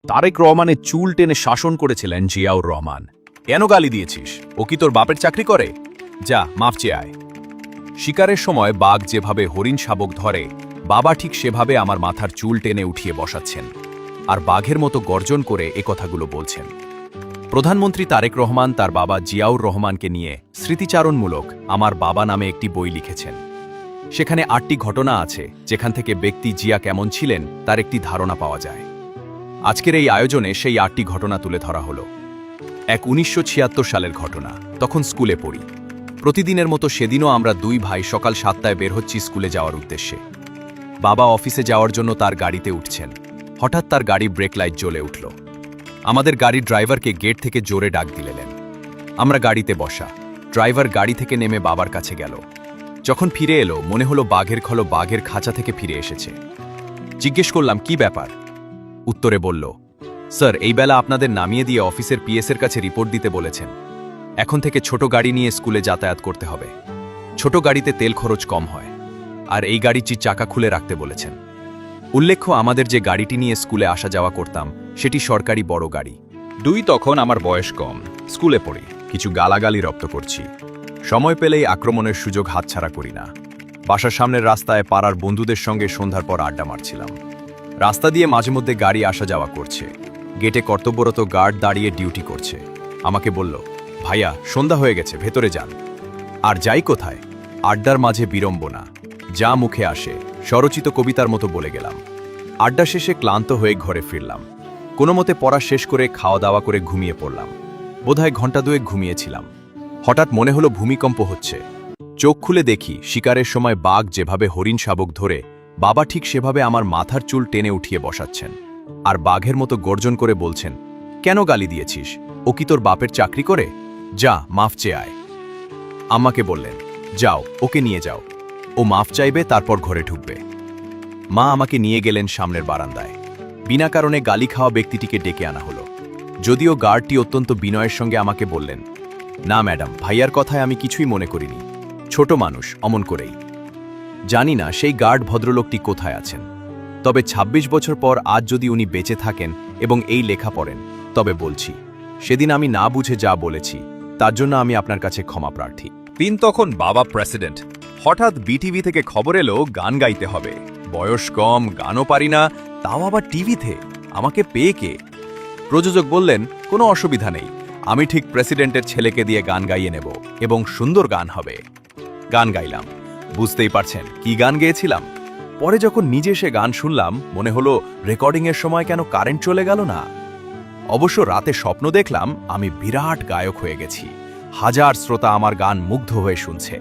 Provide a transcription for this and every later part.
তারেক রহমানের চুল টেনে শাসন করেছিলেন জিয়াউর রহমান। কেন গালি দিয়েছিস? ও কি তোর বাপের চাকরি করে? যা, মাফ চেয়ে আয়। শিকারের সময় বাঘ যেভাবে হরিণ শাবক ধরে, বাবা ঠিক সেভাবে আমার মাথার চুল টেনে উঠিয়ে বসাচ্ছেন আর বাঘের মতো গর্জন করে কথাগুলো বলছেন। প্রধানমন্ত্রী তারেক রহমান তার বাবা জিয়াউর রহমানকে নিয়ে স্মৃতিচারণমূলক আমার বাবা নামে একটি বই লিখেছেন। সেখানে ৮টি ঘটনা আছে যেখান থেকে ব্যক্তি জিয়া কেমন ছিলেন তার একটি ধারণা পাওয়া যায়। আজকের এই আয়োজনে সেই ৮টি ঘটনা তুলে ধরা হলো। ১৯৭৬ সালের ঘটনা। তখন স্কুলে পড়ি। প্রতিদিনের মতো সেদিনও আমরা দুই ভাই সকাল ৭টায় বের হচ্ছি স্কুলে যাওয়ার উদ্দেশ্যে। বাবা অফিসে যাওয়ার জন্য তার গাড়িতে উঠছেন। হঠাৎ তার গাড়ি ব্রেক লাইট জ্বলে উঠল। আমাদের গাড়ির ড্রাইভারকে গেট থেকে জোরে ডাক দিলেন। আমরা গাড়িতে বসা। ড্রাইভার গাড়ি থেকে নেমে বাবার কাছে গেল। যখন ফিরে এলো মনে হলো বাঘের খলো বাঘের খাঁচা থেকে ফিরে এসেছে। জিজ্ঞেস করলাম, কি ব্যাপার? উত্তরে বলল, স্যার, এই বেলা আপনাদের নামিয়ে দিয়ে অফিসের পিএসের কাছে রিপোর্ট দিতে বলেছেন। এখন থেকে ছোট গাড়ি নিয়ে স্কুলে যাতায়াত করতে হবে। ছোট গাড়িতে তেল খরচ কম হয়। আর এই গাড়িটির চাকা খুলে রাখতে বলেছেন। উল্লেখ্য, আমাদের যে গাড়িটি নিয়ে স্কুলে আসা যাওয়া করতাম সেটি সরকারি বড় গাড়ি। তখন আমার বয়স কম, স্কুলে পড়ি, কিছু গালাগালি রপ্ত করছি। সময় পেলেই আক্রমণের সুযোগ হাতছাড়া করি না। বাসার সামনের রাস্তায় পাড়ার বন্ধুদের সঙ্গে সন্ধ্যার পর আড্ডা মারছিলাম। রাস্তা দিয়ে মাঝে মধ্যে গাড়ি আসা যাওয়া করছে। গেটে কর্তব্যরত গার্ড দাঁড়িয়ে ডিউটি করছে। আমাকে বলল, ভাইয়া, সন্ধ্যা হয়ে গেছে, ভেতরে যান। আর যাই কোথায়, আড্ডার মাঝে বিড়ম্বনা। যা মুখে আসে স্বরচিত কবিতার মতো বলে গেলাম। আড্ডা শেষে ক্লান্ত হয়ে ঘরে ফিরলাম। কোনো মতে পড়া শেষ করে খাওয়া দাওয়া করে ঘুমিয়ে পড়লাম। বোধহয় ঘণ্টা দুয়েক ঘুমিয়েছিলাম। হঠাৎ মনে হলো ভূমিকম্প হচ্ছে। চোখ খুলে দেখি শিকারের সময় বাঘ যেভাবে হরিণ শাবক ধরে, বাবা ঠিক সেভাবে আমার মাথার চুল টেনে উঠিয়ে বসাচ্ছেন আর বাঘের মতো গর্জন করে বলছেন, কেন গালি দিয়েছিস? ও কি তোর বাপের চাকরি করে? যা, মাফ চেয়ে আয়। আম্মাকে বললেন, যাও, ওকে নিয়ে যাও, ও মাফ চাইবে, তারপর ঘরে ঢুকবে। মা আমাকে নিয়ে গেলেন সামনের বারান্দায়। বিনা কারণে গালি খাওয়া ব্যক্তিটিকে ডেকে আনা হলো। যদিও গার্ডটি অত্যন্ত বিনয়ের সঙ্গে আমাকে বললেন, না ম্যাডাম, ভাইয়ার কথায় আমি কিছুই মনে করিনি, ছোট মানুষ, অমন করেই। জানি না সেই গার্ড ভদ্রলোকটি কোথায় আছেন। তবে ২৬ বছর পর আজ যদি উনি বেঁচে থাকেন এবং এই লেখা পড়েন, তবে বলছি, সেদিন আমি না বুঝে যা বলেছি তার জন্য আমি আপনার কাছে ক্ষমা প্রার্থী। তখন বাবা প্রেসিডেন্ট। হঠাৎ বিটিভি থেকে খবর এলো গান গাইতে হবে। বয়স কম, গানও পারি না, তাও আবার টিভিতে। আমাকে পেয়ে কে? প্রযোজক বললেন, কোনো অসুবিধা নেই, আমি ঠিক প্রেসিডেন্টের ছেলেকে দিয়ে গান গাইয়ে নেব এবং সুন্দর গান হবে। গান গাইলাম। বুঝতেই পারছেন কি গান গেয়েছিলাম। পরে যখন নিজে সে গান শুনলাম মনে হলো রেকর্ডিংয়ের সময় কেন কারেন্ট চলে গেল না। অবশ্য রাতে স্বপ্ন দেখলাম আমি বিরাট গায়ক হয়ে গেছি। হাজার শ্রোতা আমার গান মুগ্ধ হয়ে শুনছে।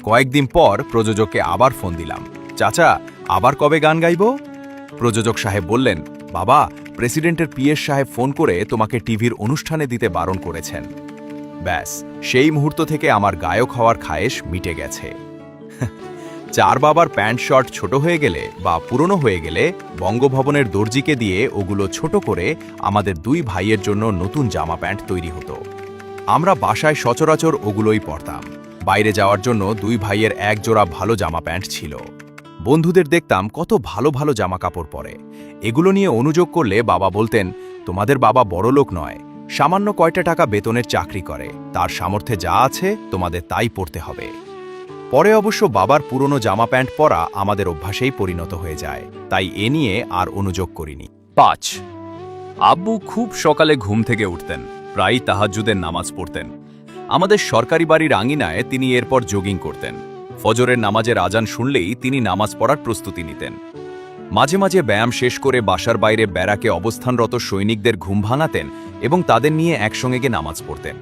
কয়েকদিন পর প্রযোজককে আবার ফোন দিলাম, চাচা, আবার কবে গান গাইব? প্রযোজক সাহেব বললেন, বাবা, প্রেসিডেন্টের পিএস সাহেব ফোন করে তোমাকে টিভির অনুষ্ঠানে দিতে বারণ করেছেন। ব্যাস, সেই মুহূর্ত থেকে আমার গায়ক হওয়ার খায়েশ মিটে গেছে। চার বাবার প্যান্ট শার্ট ছোট হয়ে গেলে বা পুরনো হয়ে গেলে বঙ্গভবনের দর্জিকে দিয়ে ওগুলো ছোট করে আমাদের দুই ভাইয়ের জন্য নতুন জামা প্যান্ট তৈরি হতো। আমরা বাসায় সচরাচর ওগুলোই পরতাম। বাইরে যাওয়ার জন্য দুই ভাইয়ের এক জোড়া ভালো জামা প্যান্ট ছিল। বন্ধুদের দেখতাম কত ভালো ভালো জামা কাপড় পরে। এগুলো নিয়ে অনুযোগ করলে বাবা বলতেন, তোমাদের বাবা বড়লোক নয়, সামান্য কয়টা টাকা বেতনের চাকরি করে, তার সামর্থ্যে যা আছে তোমাদের তাই পরতে হবে। পরে অবশ্য বাবার পুরনো জামা প্যান্ট পরা আমাদের অভ্যাসেই পরিণত হয়ে যায়, তাই এ নিয়ে আর অনুযোগ করিনি। ৫। আব্বু খুব সকালে ঘুম থেকে উঠতেন, প্রায় তাহাজ্জুদের নামাজ পড়তেন। আমাদের সরকারি বাড়ির আঙিনায় তিনি এরপর জগিং করতেন। ফজরের নামাজের আজান শুনলেই তিনি নামাজ পড়ার প্রস্তুতি নিতেন। মাঝে মাঝে ব্যায়াম শেষ করে বাসার বাইরে ব্যারাকে অবস্থানরত সৈনিকদের ঘুম ভাঙাতেন এবং তাদের নিয়ে একসঙ্গে গিয়ে নামাজ পড়তেন।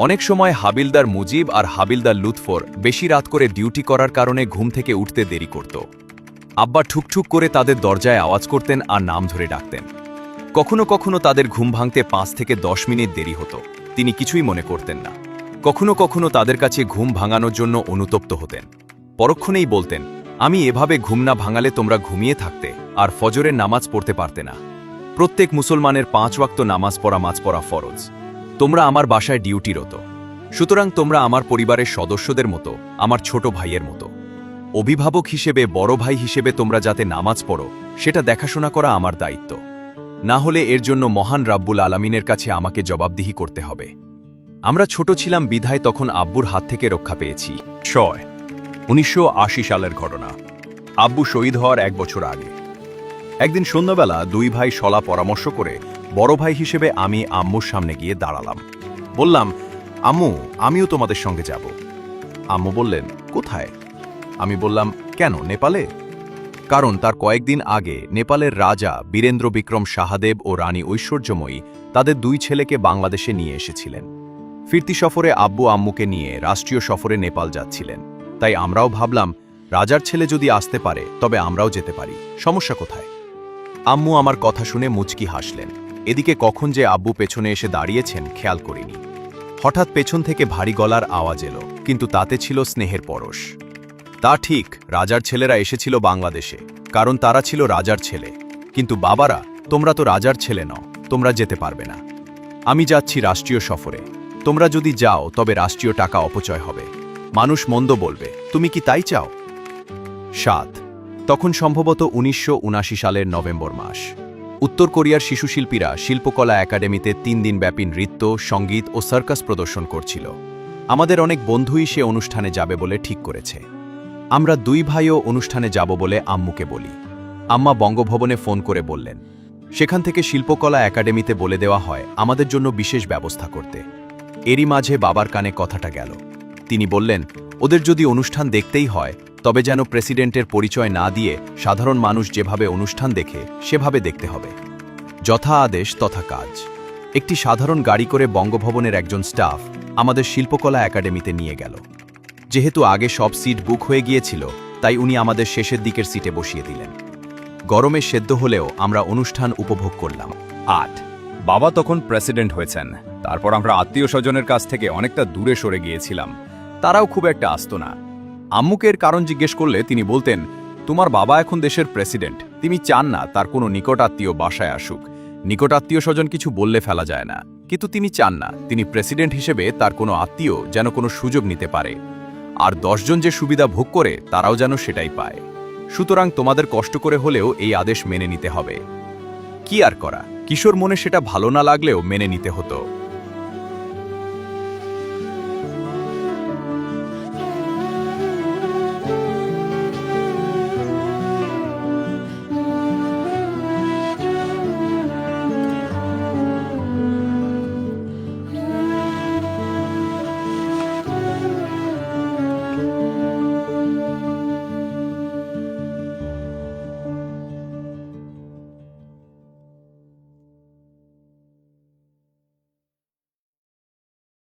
অনেক সময় হাবিলদার মুজিব আর হাবিলদার লুৎফর বেশি রাত করে ডিউটি করার কারণে ঘুম থেকে উঠতে দেরি করত। আব্বা ঠুকঠুক করে তাদের দরজায় আওয়াজ করতেন আর নাম ধরে ডাকতেন। কখনো কখনো তাদের ঘুম ভাঙতে ৫ থেকে ১০ মিনিট দেরি হতো, তিনি কিছুই মনে করতেন না। কখনো কখনো তাদের কাছে ঘুম ভাঙানোর জন্য অনুতপ্ত হতেন। পরক্ষণেই বলতেন, আমি এভাবে ঘুম না ভাঙালে তোমরা ঘুমিয়ে থাকতে আর ফজরের নামাজ পড়তে পারতে না। প্রত্যেক মুসলমানের ৫ ওয়াক্ত নামাজ পড়া ফরজ। তোমরা আমার বাসায় ডিউটিরত, সুতরাং তোমরা আমার পরিবারের সদস্যদের মতো, আমার ছোট ভাইয়ের মতো। অভিভাবক হিসেবে, বড় ভাই হিসেবে তোমরা যাতে নামাজ পড়ো সেটা দেখাশোনা করা আমার দায়িত্ব। না হলে এর জন্য মহান রাব্বুল আলামিনের কাছে আমাকে জবাবদিহি করতে হবে। আমরা ছোট ছিলাম বিধায় তখন আব্বুর হাত থেকে রক্ষা পেয়েছি। 1980 সালের ঘটনা। আব্বু শহীদ হওয়ার 1 বছর আগে একদিন সন্ধ্যাবেলা 2 ভাই সলা পরামর্শ করে বড় ভাই হিসেবে আমি আম্মুর সামনে গিয়ে দাঁড়ালাম। বললাম, আম্মু, আমিও তোমাদের সঙ্গে যাব। আম্মু বললেন, কোথায়? আমি বললাম, কেন, নেপালে? কারণ তার কয়েকদিন আগে নেপালের রাজা বীরেন্দ্র বিক্রম সাহাদেব ও রানী ঐশ্বর্যময়ী তাদের 2 ছেলেকে বাংলাদেশে নিয়ে এসেছিলেন। ফিরতি সফরে আব্বু আম্মুকে নিয়ে রাষ্ট্রীয় সফরে নেপাল যাচ্ছিলেন। তাই আমরাও ভাবলাম, রাজার ছেলে যদি আসতে পারে তবে আমরাও যেতে পারি, সমস্যা কোথায়? আম্মু আমার কথা শুনে মুচকি হাসলেন। এদিকে কখন যে আব্বু পেছনে এসে দাঁড়িয়েছেন খেয়াল করিনি। হঠাৎ পেছন থেকে ভারী গলার আওয়াজ এলো, কিন্তু তাতে ছিল স্নেহের পরশ। তা ঠিক, রাজার ছেলেরা এসেছিল বাংলাদেশে, কারণ তারা ছিল রাজার ছেলে। কিন্তু বাবারা, তোমরা তো রাজার ছেলে নও, তোমরা যেতে পারবে না। আমি যাচ্ছি রাষ্ট্রীয় সফরে। তোমরা যদি যাও তবে রাষ্ট্রীয় টাকা অপচয় হবে, মানুষ মন্দ বলবে। তুমি কি তাই চাও? 7 তখন সম্ভবত 1979 সালের নভেম্বর মাস। উত্তর কোরিয়ার শিশুশিল্পীরা শিল্পকলা একাডেমিতে 3 দিনব্যাপী নৃত্য, সঙ্গীত ও সার্কাস প্রদর্শন করছিল। আমাদের অনেক বন্ধুই সে অনুষ্ঠানে যাবে বলে ঠিক করেছে। আমরা 2 ভাইও অনুষ্ঠানে যাব বলে আম্মুকে বলি। আম্মা বঙ্গভবনে ফোন করে বললেন, সেখান থেকে শিল্পকলা একাডেমিতে বলে দেওয়া হয় আমাদের জন্য বিশেষ ব্যবস্থা করতে। এরই মাঝে বাবার কানে কথাটা গেল। তিনি বললেন, ওদের যদি অনুষ্ঠান দেখতেই হয় তবে যেন প্রেসিডেন্টের পরিচয় না দিয়ে সাধারণ মানুষ যেভাবে অনুষ্ঠান দেখে সেভাবে দেখতে হবে। যথা আদেশ তথা কাজ। একটি সাধারণ গাড়ি করে বঙ্গভবনের একজন স্টাফ আমাদের শিল্পকলা একাডেমিতে নিয়ে গেল। যেহেতু আগে সব সিট বুক হয়ে গিয়েছিল, তাই উনি আমাদের শেষের দিকের সিটে বসিয়ে দিলেন। গরমে সেদ্ধ হলেও আমরা অনুষ্ঠান উপভোগ করলাম। 8 বাবা তখন প্রেসিডেন্ট হয়েছেন। তারপর আমরা আত্মীয় স্বজনের কাছ থেকে অনেকটা দূরে সরে গিয়েছিলাম, তারাও খুব একটা আসতো না। আম্মুকে এর কারণ জিজ্ঞেস করলে তিনি বলতেন, তোমার বাবা এখন দেশের প্রেসিডেন্ট, তিনি চান না তার কোনো নিকটাত্মীয় বাসায় আসুক। নিকটাত্মীয় স্বজন কিছু বললে ফেলা যায় না, কিন্তু তিনি চান না তিনি প্রেসিডেন্ট হিসেবে তার কোনো আত্মীয় যেন কোনো সুযোগ নিতে পারে, আর 10 জন যে সুবিধা ভোগ করে তারাও যেন সেটাই পায়। সুতরাং তোমাদের কষ্ট করে হলেও এই আদেশ মেনে নিতে হবে। কি আর করা, কিশোর মনে সেটা ভালো না লাগলেও মেনে নিতে হতো।